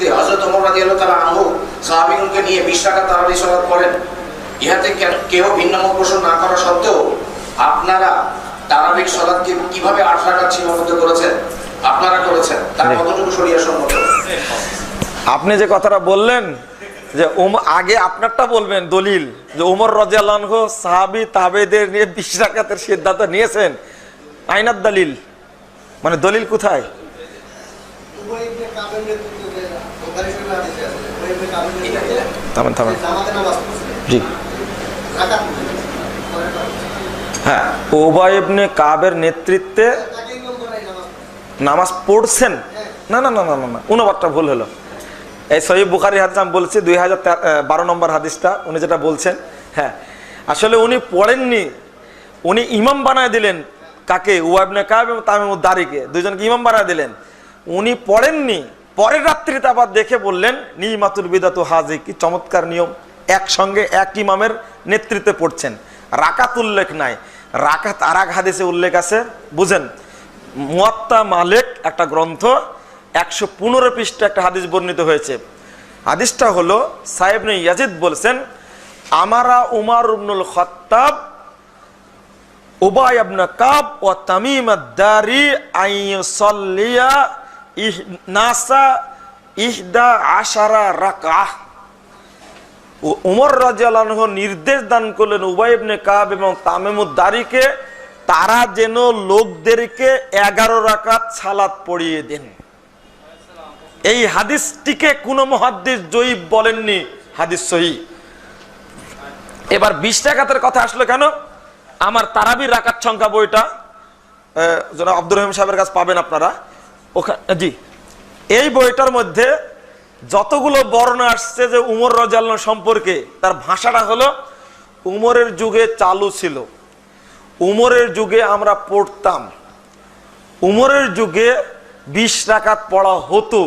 নেতৃত্বে হযরত ওমর রাদিয়াল্লাহু তাআলা আনহু সাহাবীগণকে নিয়ে 20 রাকাত তারাবি সালাত করেন। ইহাতে কেউ ভিন্ন মত পোষণ না করা সত্ত্বেও আপনারা তারাবির সালাতকে কিভাবে 8 রাকাত সীমাবদ্ধ করেছেন, আপনারা করেছেন, তার কতটুকু শরীয়ত সম্মত? আপনি যে কথাটা বললেন যে আগে আপনারটা বলবেন দলিল, যে ওমর রাদিয়াল্লাহু আনহু সাহাবী তাবেঈদের নিয়ে 20 রাকাতের সিদ্ধান্ত নিয়েছেন, আইনাত দলিল, মানে দলিল কোথায়? থামেন জি, হ্যাঁ, উবাই ইবনে কাবের নেতৃত্বে নামাজ পড়ছেন, না না না না না, অনুবাদটা ভুল হলো। এই সহিহ বুখারী হাদিস আমি বলছি 2012 নম্বর হাদিসটা উনি যেটা বলছেন, হ্যাঁ আসলে উনি পড়েননি, উনি ইমাম বানায় দিলেন। কাকে? উবাই ইবনে কাব এবং তামিমুদ দারিকে, দুইজনকে ইমাম বানায় দিলেন। উনি পড়েননি, পরের রাত্রিতে আবার দেখে বললেন নিমাতুল বিদাতু হাজি, কি চমৎকার নিয়ম, একসঙ্গে এক ইমামের নেতৃত্বে পড়ছেন। রাকাত উল্লেখ নাই, রাকাত আর এক হাদিসে উল্লেখ আছে, বুঝেন। মুয়াত্তা মালিক একটা গ্রন্থ, 115 পৃষ্ঠা একটা হাদিস বর্ণিত হয়েছে। হাদিসটা হলো সাইব ইবনে ইয়াজিদ বলছেন, আমারা উমর ইবনুল খাত্তাব উবাই ইবনে কাব ও তামিম আদ-দারি আইয়ুসাল্লিয়া নাসা 11 রাকাহ। উমর রাদিয়াল্লাহু আনহু নির্দেশ দান করলেন উবাই ইবনে কাব এবং তামিমুদ দারিকে, তারা যেন লোকদেরকে 11 রাকাত সালাত পড়িয়ে দেন। এই হাদিসটিকে কোন মুহাদ্দিস জয়ীফ বলেননি, হাদিস সহিহ। এবার 20 রাকাতের কথা আসলো কেন? আমার তারাবির রাকাত সংখ্যা বইটা জনাব আব্দুর রহিম সাহেবের কাছে পাবেন আপনারা, ওখানে জি, এই বইটার মধ্যে যতগুলো বর্ণনা আসছে যে উমর রাদিয়াল্লাহু আনহু সম্পর্কে, তার ভাষাটা হলো উমরের যুগে চালু ছিল, উমরের যুগে আমরা পড়তাম, উমরের যুগে 20 রাকাত পড়া হতো,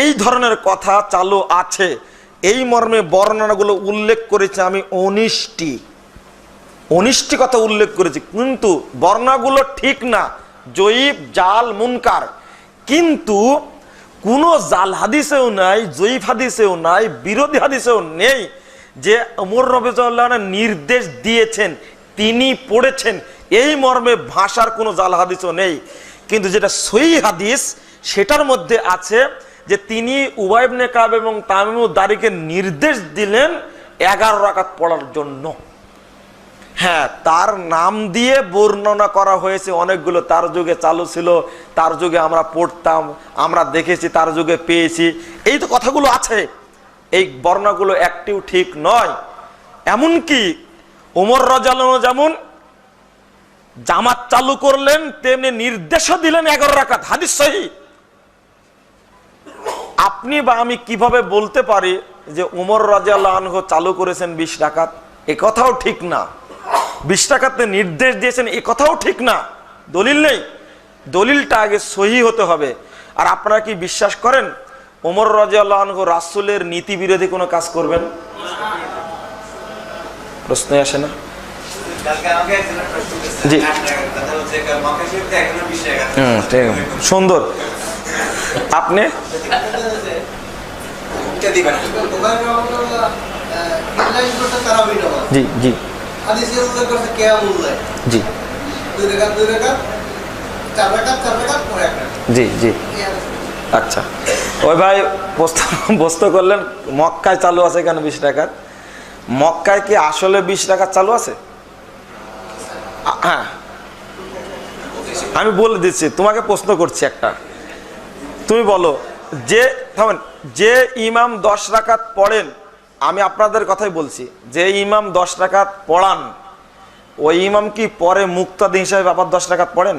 এই ধরনের কথা চালু আছে। এই মর্মে বর্ণনাগুলো উল্লেখ করেছে আমি 19টি কথা উল্লেখ করেছি, কিন্তু বর্ণনাগুলো ঠিক না, জয়ীফ, জাল, মুনকার। কিন্তু কোনো জাল হাদিসেও নাই, জয়ীফ হাদিসেও নাই, বিরোধী হাদিসেও নেই যে ওমর রাদিয়াল্লাহু আনহু নির্দেশ দিয়েছেন, তিনি পড়েছেন, এই মর্মে ভাষার কোনো জাল হাদিসও নেই। কিন্তু যেটা সহিহ হাদিস সেটার মধ্যে আছে যে তিনি উবাই ইবনে কাব এবং তামিমুদ দারিকে নির্দেশ দিলেন 11 রাকাত পড়ার জন্য। হ্যাঁ, তার নাম দিয়ে বর্ণনা করা হয়েছে অনেকগুলো, তার যুগে চালু ছিল, তার যুগে আমরা পড়তাম, আমরা দেখেছি, তার যুগে পেয়েছি, এই তো কথাগুলো আছে। এই বর্ণনাগুলো একটিও ঠিক নয়। এমনকি ওমর রাদিয়াল্লাহু আনহু যেমন জামাত চালু করলেন, তেমনি নির্দেশও দিলেন 11 রাকাত, হাদিস সহিহ। আপনি বা আমি কিভাবে বলতে পারি যে ওমর রাদিয়াল্লাহু আনহু চালু করেছেন 20 রাকাত? এ কথাও ঠিক না। 20 রাকাতে নির্দেশ দিয়েছেন, এ কথাও ঠিক না, দলিল নেই। দলিলটা আগে সহিহ হতে হবে। আর আপনারা কি বিশ্বাস করেন ওমর রাদিয়াল্লাহু আনহু রাসূলের নীতি বিরোধী কোনো কাজ করবেন? প্রশ্নই আসে না। জি, সুন্দর। আপনি জি জি জি জি জি, আচ্ছা। ওই ভাই প্রশ্ন করলেন মক্কায় চালু আছে কেন 20 রাকাত? মক্কায় কি আসলে 20 রাকাত চালু আছে? হ্যাঁ, আমি বলে দিচ্ছি, তোমাকে প্রশ্ন করছি একটা, তুমি বলো যে যে ইমাম 10 রাকাত পড়েন, আমি আপনাদের কথাই বলছি, যে ইমাম 10 রাকাত পড়ান, ওই ইমাম কি পরে মুক্তাদি হিসাবে আবার 10 রাকাত পড়েন?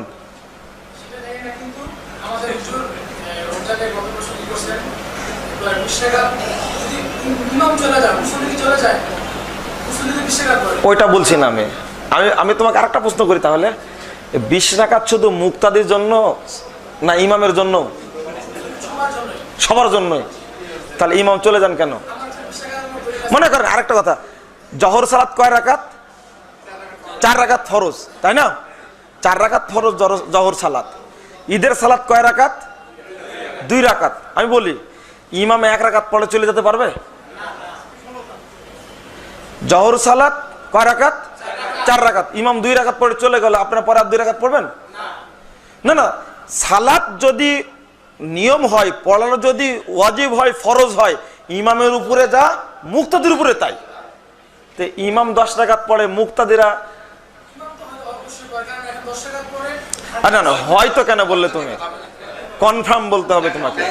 ওইটা বলছি না আমি। আমি তোমাকে আরেকটা প্রশ্ন করি, তাহলে 20 রাকাত শুধু মুক্তাদির জন্য না ইমামের জন্য? সবার জন্যই। তাহলে ইমাম চলে যান কেন? মনে করেন আরেকটা কথা, জহর সালাত কয় রাকাত? 4 রাকাত ফরজ, তাই না? 4 রাকাত ফরজ জহর সালাত। ঈদের সালাত কয় রাকাত? 2 রাকাত। আমি বলি ইমাম 1 রাকাত পড়ে চলে যেতে পারবে? জহর সালাত কয় রাকাত? 4 রাকাত। ইমাম 2 রাকাত পড়ে চলে গেল, আপনারা পরে আর 2 রাকাত পড়বেন না? না, সালাত যদি নিয়ম হয়, পড়ানো যদি ওয়াজিব হয়, ফরজ হয়, ইমামের উপরে যা মুক্তাদির উপরে তাই। তো ইমাম 10 রাকাত পড়ে, মুক্তাদিরা না না হয়তো কেন বললে তুমি? কনফার্ম বলতে হবে তোমাকে।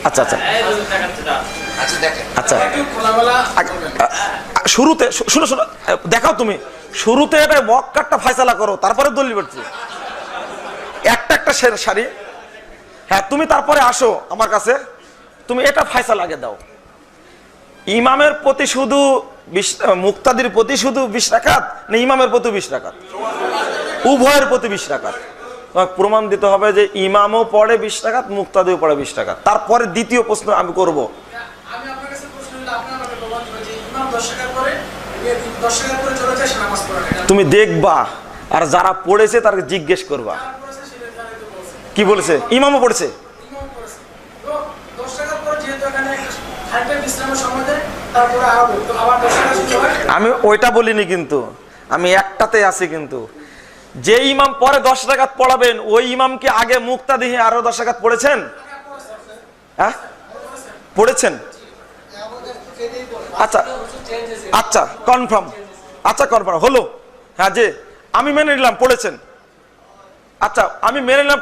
আচ্ছা আচ্ছা আচ্ছা, শুরুতে শুনো শুনো দেখাও তুমি, শুরুতে এটা মক্কারটা ফয়সালা করো, তারপরে দলিল বেরছে একটা একটা সারি। হ্যাঁ, তুমি তারপরে আসো আমার কাছে, তুমি এটা ফয়সালা আগে দাও। ইমামের প্রতি শুধু মুক্তাদির প্রতি শুধু 20 রাকাত, না ইমামের প্রতি 20 রাকাত? উভয়ের প্রতি 20 রাকাত। প্রমাণ দিতে হবে যে ইমামও পড়ে 20 রাকাত, মুক্তাদিও পড়ে 20 রাকাত। তারপরে দ্বিতীয় প্রশ্ন আমি করব, তুমি দেখবা আর যারা পড়েছে তার জিজ্ঞেস করবা কি বলেছে। ইমামও পড়েছে, আমি ওইটা বলিনি, কিন্তু আমি একটাতে আছি। কিন্তু যে ইমাম পরে 10 রাকাত পড়াবেন, ওই ইমাম কি আগে মুক্তাদি আরো 10 রাকাত পড়েছেন? হ্যাঁ পড়েছেন। আচ্ছা আচ্ছা কনফার্ম, আচ্ছা কনফার্ম হলো। হ্যাঁ, যে আমি মেনে নিলাম পড়েছেন। আচ্ছা আমি মেনে নিলাম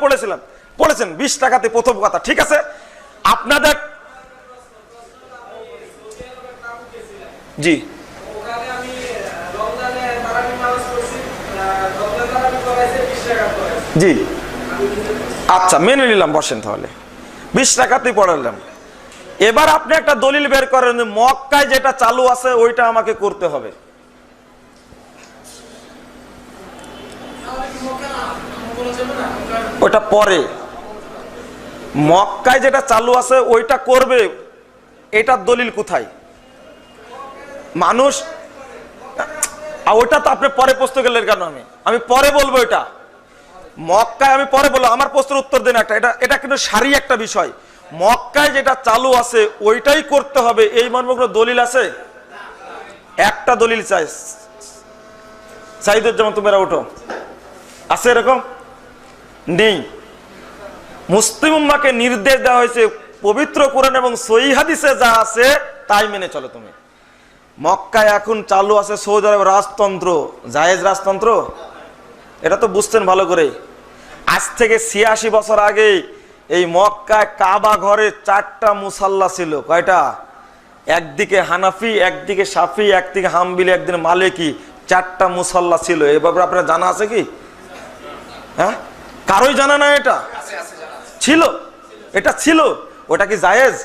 পড়েছেন 20 টাকাতে, প্রথম কথা ঠিক আছে। আপনাদের জি জি আচ্ছা মেনে নিলাম, বসেন তাহলে 20 টাকাতেই পড়ালাম। এবার আপনি একটা দলিল বের করেন, মক্কায় যেটা চালু আছে ওইটা আমাকে করতে হবে। ওইটা পরে, মক্কায় যেটা চালু আছে ওইটা করবে, এটার দলিল কোথায়? মানুষ ওইটা তো আপনি পরে প্রশ্ন গেলেন কেন? আমি পরে বলবো, এটা মক্কায় আমি পরে বলবো, আমার প্রশ্নের উত্তর দেন একটা। এটা কিন্তু সারি একটা বিষয়। মক্কায় যেটা চালু আছে ওইটাই করতে হবে, এই মর্মে কোনো দলিল আছে? একটা দলিল চাই। সাইদুজ্জামান তোমরা ওঠো, আছে এরকম? নেই। মুসলিম উম্মাহকে নির্দেশ দেওয়া হয়েছে পবিত্র কোরআন এবং সহিহ হাদিসে যা আছে তাই মেনে চলো তুমি। মক্কায় এখন চালু আছে সৌদি আরব রাজতন্ত্র, জায়েজ রাজতন্ত্র, এটা তো বুঝতেন ভালো করে। আজ থেকে 86 বছর আগে এই মক্কায় কাবা ঘরে 4টা মুসাল্লা ছিল। কয়টা? একদিকে হানাফি, একদিকে শাফি, একদিকে হাম্বলি, একদিকে মালিকি, 4টা মুসাল্লা ছিল। এই ব্যাপারে আপনার জানা আছে কি? হ্যাঁ, কারোই জানা না? এটা ছিল, এটা ছিল। ওটা কি জায়েজ?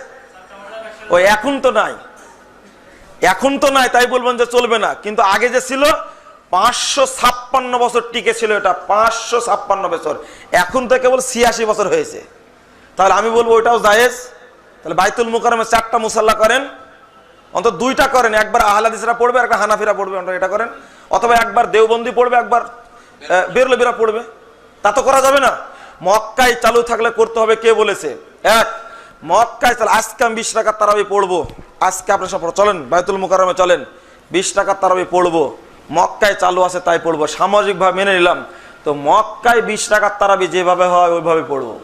ওই এখন তো নাই, এখন তো নাই, তাই বলবেন যে চলবে না। কিন্তু আগে যে ছিল 556 বছর টিকে ছিল, এটা 556 বছর, এখন তো কেবল 86 বছর হয়েছে। তাহলে আমি বলবো ওইটাও জায়েজ। তাহলে বাইতুল মুকাররমে 4টা মুসাল্লা করেন, অন্তত 2টা করেন, একবার আহলে হাদিসরা পড়বে, একটা হানাফিরা পড়বে, এটা করেন। অথবা একবার দেওবন্দি পড়বে, একবার বেরলবিরা পড়বে। তা তো করা যাবে না। মক্কায় চালু থাকলে করতে হবে। কে বলেছে? এক, মক্কায় চালু। আজকে আমি 20 টাকার তারাবি পড়বো, আজকে আপনার সব চলেন বাইতুল মুকাররমে চলেন, 20 টাকার তারাবি পড়বো। মক্কায় চালু আছে তাই পড়বো, সামাজিকভাবে মেনে নিলাম। তো মক্কায় 20 টাকার তারাবি যেভাবে হয় ওইভাবে পড়বো।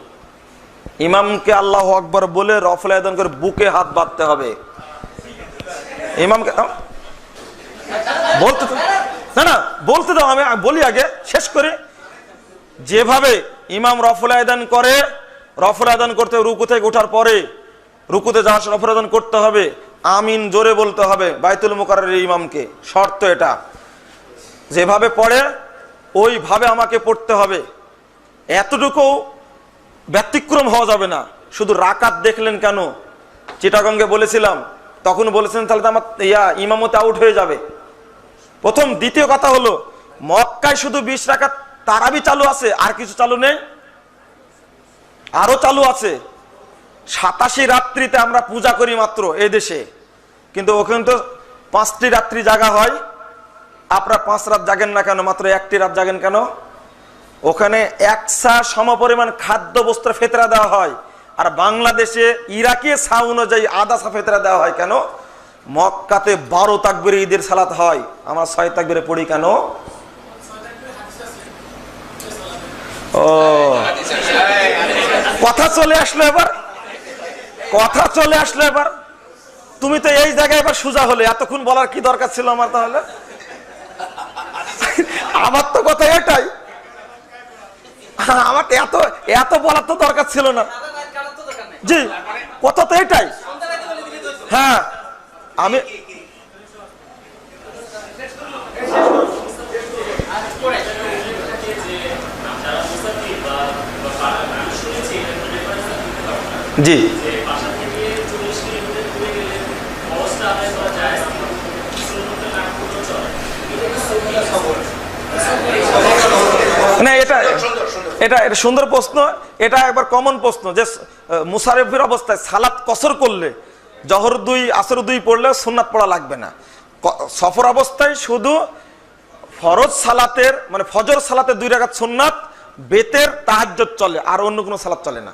ইমামকে আল্লাহু আকবার বলে রফল আয়দান করে বুকে হাত বাঁধতে হবে। ইমামকে বলতে তো না, না বলতে দাও, আমি বলি আগে, শেষ করে। যেভাবে ইমাম রফল আয়দান করে, রফল আয়দান করতে রুকু থেকে ওঠার পরে, রুকুতে যাওয়ার সময় রফল আয়দান করতে হবে, আমিন জোরে বলতে হবে বাইতুল মুকাররমের ইমামকে। শর্ত এটা, যেভাবে পড়ে ওইভাবে আমাকে পড়তে হবে। এতটুকু ব্যতিক্রম হওয়া যাবে না। শুধু রাকাত দেখলেন কেন? চিটাগঙ্গে বলেছিলাম, তখন বলেছিলেন তাহলে তো আমার ইমামতে আউট হয়ে যাবে। প্রথম। দ্বিতীয় কথা হলো, মক্কায় শুধু 20 রাকাত তারাবি চালু আছে, আর কিছু চালু নেই? আরো চালু আছে। 87 রাত্রিতে আমরা পূজা করি মাত্র এই দেশে, কিন্তু ওখানে তো 5টি রাত্রি জাগা হয়। আপনারা 5 রাত জাগেন না কেন? মাত্র 1টি রাত জাগেন কেন? ওখানে একসা সমপরিমাণ খাদ্য বস্ত্র ফেতরা দেওয়া হয়, আর বাংলাদেশে ইরাকি সা অনুযায়ী আধা সা ফেতরা দেওয়া হয়। কেন? মক্কাতে 12 তাকবীরে ঈদের সালাত হয়, আমরা 6 তাকবীরে পড়ি কেন? ও কথা চলে আসলো এবার, কথা চলে আসলো এবার। তুমি তো এই জায়গায় এবার সোজা হলে, এতক্ষণ বলার কি দরকার ছিল আমার? তাহলে আমার তো কথা এটাই, আমার এত এত বলার তো দরকার ছিল না। জি, কথা তো এটাই। হ্যাঁ, আমি জি না, এটা এটা এটা সুন্দর প্রশ্ন। এটা একবার কমন প্রশ্ন যে মুসারিফের অবস্থায় সালাত কসর করলে জহর 2 আসর 2 পড়লে সুন্নাত পড়া লাগবে না। সফর অবস্থায় শুধু ফরজ সালাতের মানে ফজর সালাতের 2 রাকাত সুন্নাত, বেতের তাহাজ্জুদ চলে, আর অন্য কোনো সালাত চলে না।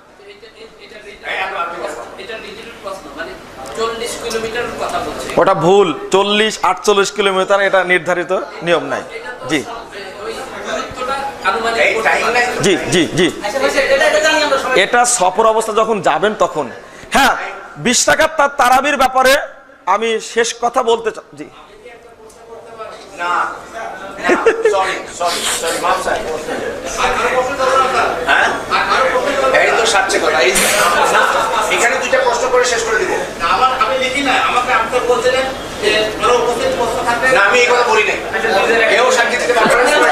ওটা ভুল, 40-48 কিলোমিটার এটা নির্ধারিত নিয়ম নাই। জি জি জি জি, এটা সফর অবস্থা যখন যাবেন তখন। হ্যাঁ, 20 রাকাত তারাবির ব্যাপারে আমি শেষ কথা বলতে চাই। জি না সরি সরি সরি মাফ চাই। হ্যাঁ, এই তো সাচ্চে কথা। এখানে 2টা প্রশ্ন করে শেষ করে দিব। আমি লিখি না, আমাকে আপনি বলছিলেন যে আরো উপস্থিত প্রশ্ন থাকবে না, আমি এই কথা বলি নাই। কেউ সাক্ষী দিতে পারবে না।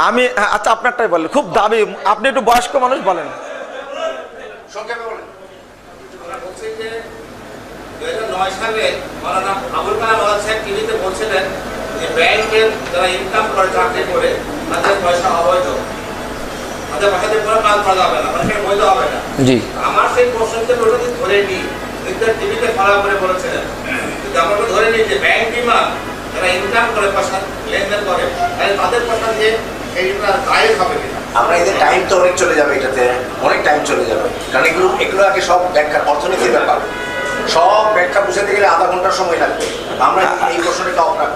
আমি আচ্ছা আপনারটাই বলেন, খুব দাবি, আপনি একটু বয়স্ক মানুষ, বলেন সংক্ষেপে বলেন। বলছি যে 2009 সালে মাওলানা আবুল কালাম আজাদ সাহেব টিভিতে বলছিলেন যে ব্যাংকের যারা ইনকাম করে চাকরি করে তাদের পয়সা অবৈধ, তাদের পয়সাতে কোনো কাজ করা যাবে না, মানে বৈধ হবে না। জি, আমার সেই প্রশ্নকে ওটা ধরে নিই, টিভিতে ফলো করে বলেছিলেন যদি আমরা ধরে নিই যে ব্যাংক বিমা যারা ইনকাম করে পয়সা লেনদেন করে তাদের পয়সা দিয়ে এইটা দায়ের হবে কিনা। আমরা এদের টাইম তো অনেক চলে যাবে, এটাতে অনেক টাইম চলে যাবে, কারণ এগুলো আগে সব ব্যাখ্যা, অর্থনীতির ব্যাপার, সব ব্যাখ্যা বুঝাতে গেলে আধা ঘন্টার সময় লাগবে। আমরা এই প্রশ্নটা অফ রাখবো।